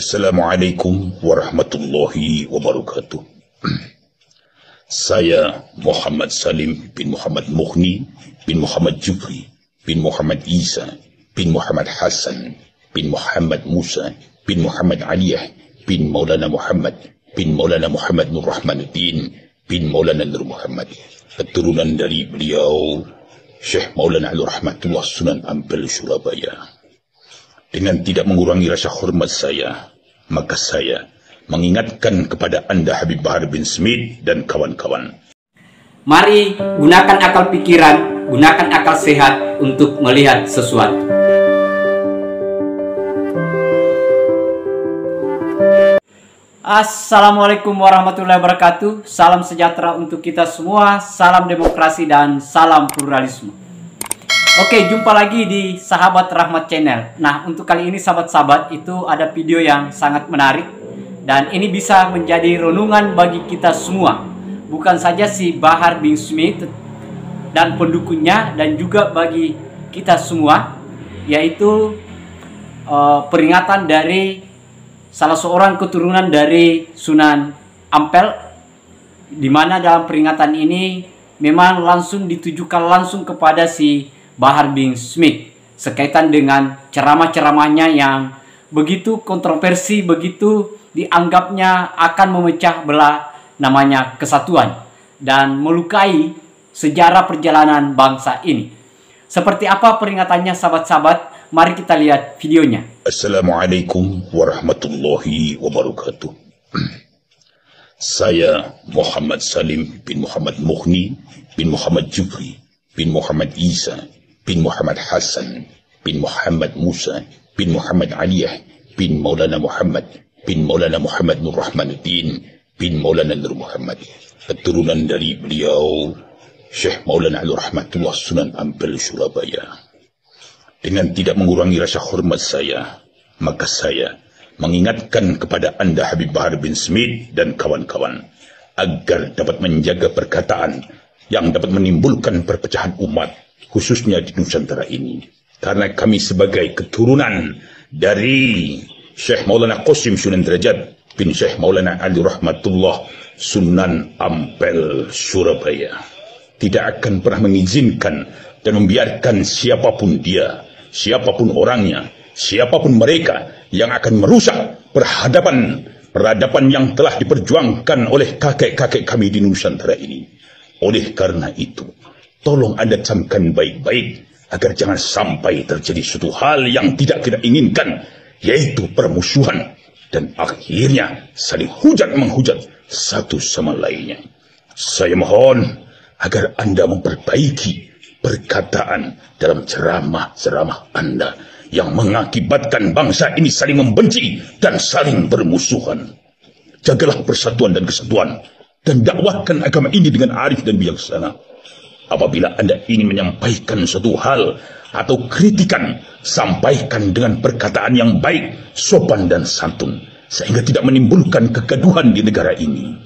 Assalamualaikum warahmatullahi wabarakatuh. Saya Muhammad Salim bin Muhammad Mughni bin Muhammad Jufri bin Muhammad Isa bin Muhammad Hasan bin Muhammad Musa bin Muhammad Aliyah bin Maulana Muhammad bin Maulana Muhammad Nur Rahmanuddin bin Maulana Nur Muhammad, keturunan dari beliau Syekh Maulana Ali Rahmatullah Sunan Ampel Surabaya. Dengan tidak mengurangi rasa hormat saya, maka saya mengingatkan kepada Anda Habib Bahar bin Smith dan kawan-kawan. Mari gunakan akal pikiran, gunakan akal sehat untuk melihat sesuatu. Assalamualaikum warahmatullahi wabarakatuh. Salam sejahtera untuk kita semua, salam demokrasi dan salam pluralisme. Oke, jumpa lagi di Sahabat Rahmat Channel. Nah, untuk kali ini sahabat-sahabat, itu ada video yang sangat menarik. Dan ini bisa menjadi renungan bagi kita semua. Bukan saja si Bahar bin Smith dan pendukungnya, dan juga bagi kita semua. Yaitu peringatan dari salah seorang keturunan dari Sunan Ampel. Dimana dalam peringatan ini memang langsung ditujukan langsung kepada si Bahar bin Smith sekaitan dengan ceramah-ceramahnya yang begitu kontroversi, begitu dianggapnya akan memecah belah namanya kesatuan dan melukai sejarah perjalanan bangsa ini. Seperti apa peringatannya sahabat-sahabat? Mari kita lihat videonya. Assalamualaikum warahmatullahi wabarakatuh. Saya Muhammad Salim bin Muhammad Mughni bin Muhammad Jufri bin Muhammad Isa bin Muhammad Hasan bin Muhammad Musa bin Muhammad Aliyah bin Maulana Muhammad bin Maulana Muhammad Nur Rahmanuddin bin Maulana Nur Muhammad, keturunan dari beliau Syekh Maulana Ali Rahmatullah Sunan Ampel Surabaya. Dengan tidak mengurangi rasa hormat saya, maka saya mengingatkan kepada Anda Habib Bahar bin Smith dan kawan-kawan agar dapat menjaga perkataan yang dapat menimbulkan perpecahan umat, khususnya di Nusantara ini. Karena kami sebagai keturunan dari Syekh Maulana Qasim Sunan Derajat bin Syekh Maulana Ali Rahmatullah Sunan Ampel Surabaya tidak akan pernah mengizinkan dan membiarkan siapapun dia, siapapun orangnya, siapapun mereka yang akan merusak peradaban yang telah diperjuangkan oleh kakek-kakek kami di Nusantara ini. Oleh karena itu, tolong Anda camkan baik-baik agar jangan sampai terjadi suatu hal yang tidak kita inginkan, yaitu permusuhan dan akhirnya saling hujat-menghujat satu sama lainnya. Saya mohon agar Anda memperbaiki perkataan dalam ceramah-ceramah Anda yang mengakibatkan bangsa ini saling membenci dan saling bermusuhan. Jagalah persatuan dan kesatuan dan dakwahkan agama ini dengan arif dan bijaksana. Apabila Anda ingin menyampaikan suatu hal atau kritikan, sampaikan dengan perkataan yang baik, sopan dan santun, sehingga tidak menimbulkan kegaduhan di negara ini.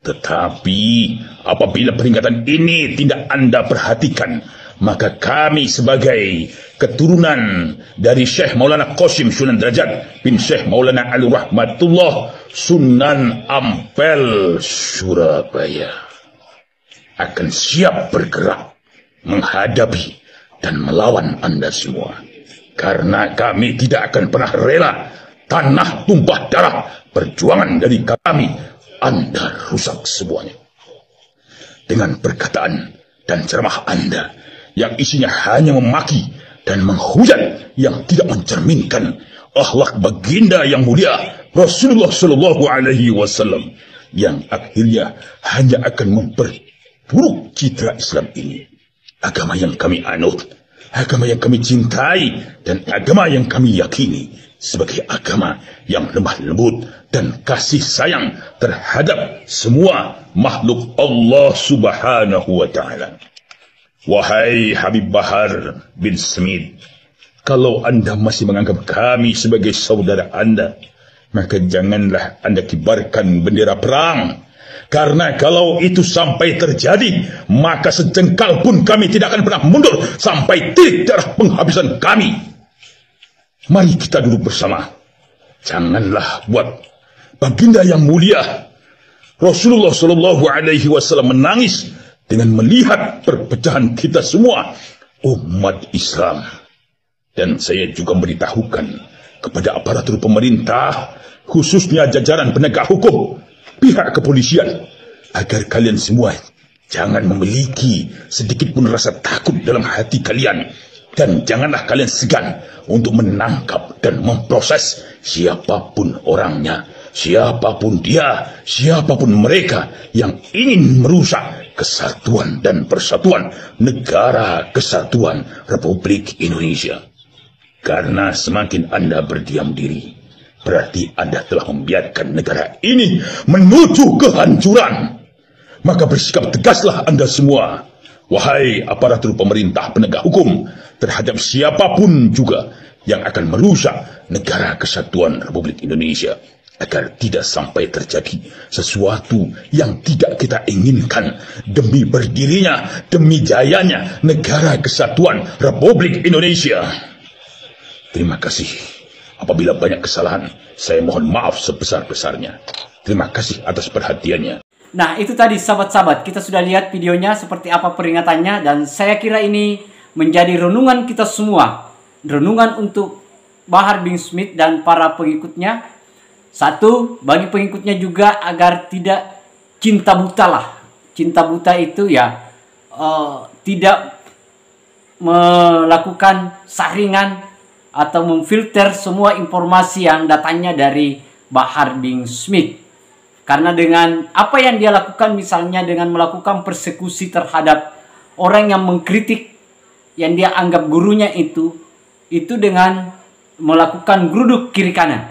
Tetapi apabila peringatan ini tidak Anda perhatikan, maka kami sebagai keturunan dari Syekh Maulana Qasim Sunan Derajat bin Syekh Maulana Ali Rahmatullah Sunan Ampel Surabaya akan siap bergerak menghadapi dan melawan Anda semua. Karena kami tidak akan pernah rela tanah tumpah darah perjuangan dari kami Anda rusak semuanya. Dengan perkataan dan ceramah Anda yang isinya hanya memaki dan menghujat yang tidak mencerminkan akhlak baginda yang mulia Rasulullah Shallallahu Alaihi Wasallam, yang akhirnya hanya akan memperburuk citra Islam ini. Agama yang kami anut, agama yang kami cintai, dan agama yang kami yakini sebagai agama yang lemah lembut dan kasih sayang terhadap semua makhluk Allah Subhanahu wa Ta'ala. Wahai Habib Bahar bin Smith, kalau Anda masih menganggap kami sebagai saudara Anda, maka janganlah Anda kibarkan bendera perang. Karena kalau itu sampai terjadi, maka sejengkal pun kami tidak akan pernah mundur sampai titik darah penghabisan kami. Mari kita duduk bersama. Janganlah buat baginda yang mulia Rasulullah Shallallahu Alaihi Wasallam menangis dengan melihat perpecahan kita semua umat Islam. Dan saya juga memberitahukan kepada aparatur pemerintah, khususnya jajaran penegak hukum, pihak kepolisian, agar kalian semua jangan memiliki sedikit pun rasa takut dalam hati kalian. Dan janganlah kalian segan untuk menangkap dan memproses siapapun orangnya, siapapun dia, siapapun mereka yang ingin merusak kesatuan dan persatuan negara kesatuan Republik Indonesia. Karena semakin Anda berdiam diri, berarti Anda telah membiarkan negara ini menuju kehancuran. Maka bersikap tegaslah Anda semua, wahai aparatur pemerintah penegak hukum, terhadap siapapun juga yang akan merusak negara kesatuan Republik Indonesia, agar tidak sampai terjadi sesuatu yang tidak kita inginkan demi berdirinya, demi jayanya negara kesatuan Republik Indonesia. Terima kasih. Apabila banyak kesalahan, saya mohon maaf sebesar-besarnya. Terima kasih atas perhatiannya. Nah, itu tadi sahabat-sahabat, kita sudah lihat videonya seperti apa peringatannya, dan saya kira ini menjadi renungan kita semua. Renungan untuk Bahar bin Smith dan para pengikutnya. Satu, bagi pengikutnya juga agar tidak cinta buta lah. Cinta buta itu ya tidak melakukan saringan atau memfilter semua informasi yang datangnya dari Bahar bin Smith. Karena dengan apa yang dia lakukan, misalnya dengan melakukan persekusi terhadap orang yang mengkritik yang dia anggap gurunya itu dengan melakukan geruduk kiri kanan.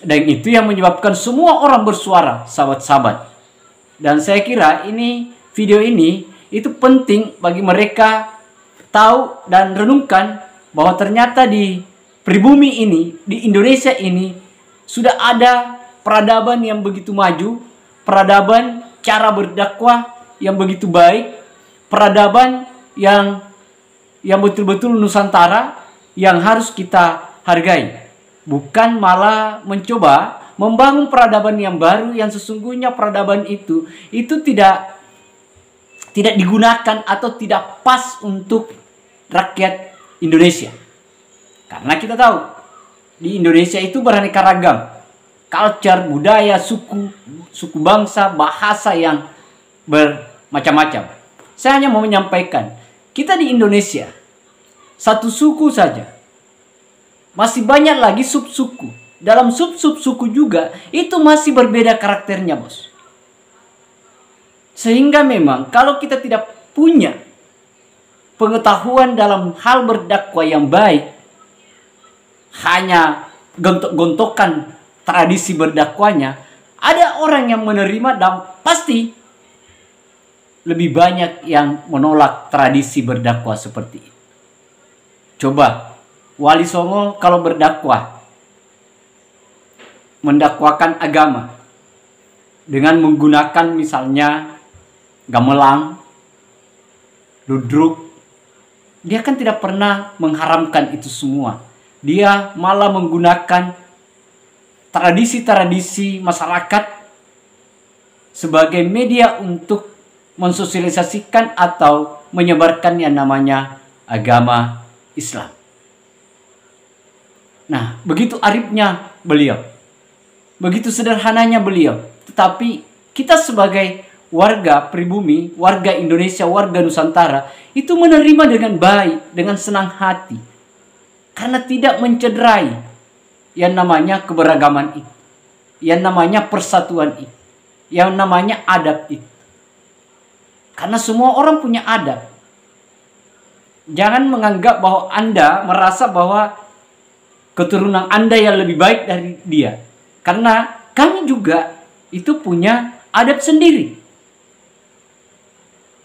Dan itu yang menyebabkan semua orang bersuara, sahabat-sahabat. Dan saya kira video ini itu penting bagi mereka tahu dan renungkan bahwa ternyata di pribumi ini, di Indonesia ini, sudah ada peradaban yang begitu maju, peradaban cara berdakwah yang begitu baik, peradaban yang betul-betul Nusantara yang harus kita hargai. Bukan malah mencoba membangun peradaban yang baru yang sesungguhnya peradaban itu tidak digunakan atau tidak pas untuk rakyat Indonesia. Karena kita tahu di Indonesia itu beraneka ragam, culture, budaya, suku bangsa, bahasa yang bermacam-macam. Saya hanya mau menyampaikan, kita di Indonesia satu suku saja, masih banyak lagi sub-suku. Dalam sub-suku juga itu masih berbeda karakternya, bos. Sehingga memang kalau kita tidak punya pengetahuan dalam hal berdakwah yang baik, hanya gontok-gontokan tradisi berdakwahnya, ada orang yang menerima dan pasti lebih banyak yang menolak tradisi berdakwah seperti itu. Coba Wali Songo kalau berdakwah, mendakwakan agama dengan menggunakan misalnya gamelan, ludruk, dia kan tidak pernah mengharamkan itu semua. Dia malah menggunakan tradisi-tradisi masyarakat sebagai media untuk mensosialisasikan atau menyebarkan yang namanya agama Islam. Nah, begitu arifnya beliau, begitu sederhananya beliau. Tetapi kita sebagai warga pribumi, warga Indonesia, warga Nusantara, itu menerima dengan baik, dengan senang hati. Karena tidak mencederai yang namanya keberagaman itu, yang namanya persatuan itu, yang namanya adab itu. Karena semua orang punya adab. Jangan menganggap bahwa Anda merasa bahwa keturunan Anda yang lebih baik dari dia. Karena kami juga itu punya adab sendiri.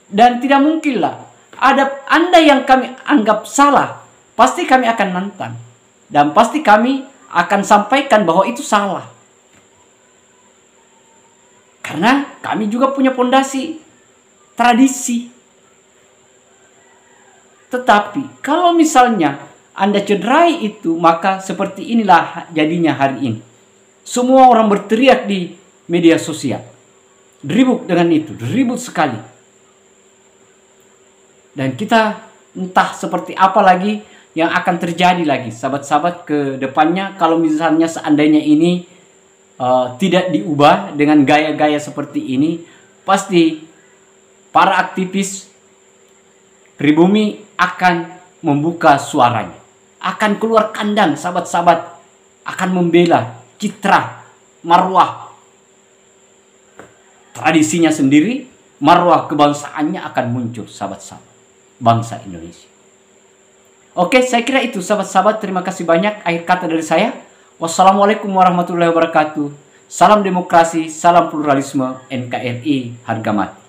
Dan tidak mungkinlah adab Anda yang kami anggap salah, pasti kami akan nantang. Dan pasti kami akan sampaikan bahwa itu salah. Karena kami juga punya fondasi tradisi. Tetapi kalau misalnya Anda cederai itu, maka seperti inilah jadinya hari ini. Semua orang berteriak di media sosial. Ribut dengan itu, ribut sekali. Dan kita entah seperti apa lagi yang akan terjadi lagi, sahabat-sahabat, ke depannya kalau misalnya seandainya ini tidak diubah dengan gaya-gaya seperti ini. Pasti para aktivis pribumi akan membuka suaranya, akan keluar kandang, sahabat-sahabat, akan membela citra, marwah tradisinya sendiri, marwah kebangsaannya akan muncul, sahabat-sahabat, bangsa Indonesia. Oke, saya kira itu, sahabat-sahabat. Terima kasih banyak. Akhir kata dari saya, wassalamualaikum warahmatullahi wabarakatuh. Salam demokrasi, salam pluralisme, NKRI harga mati.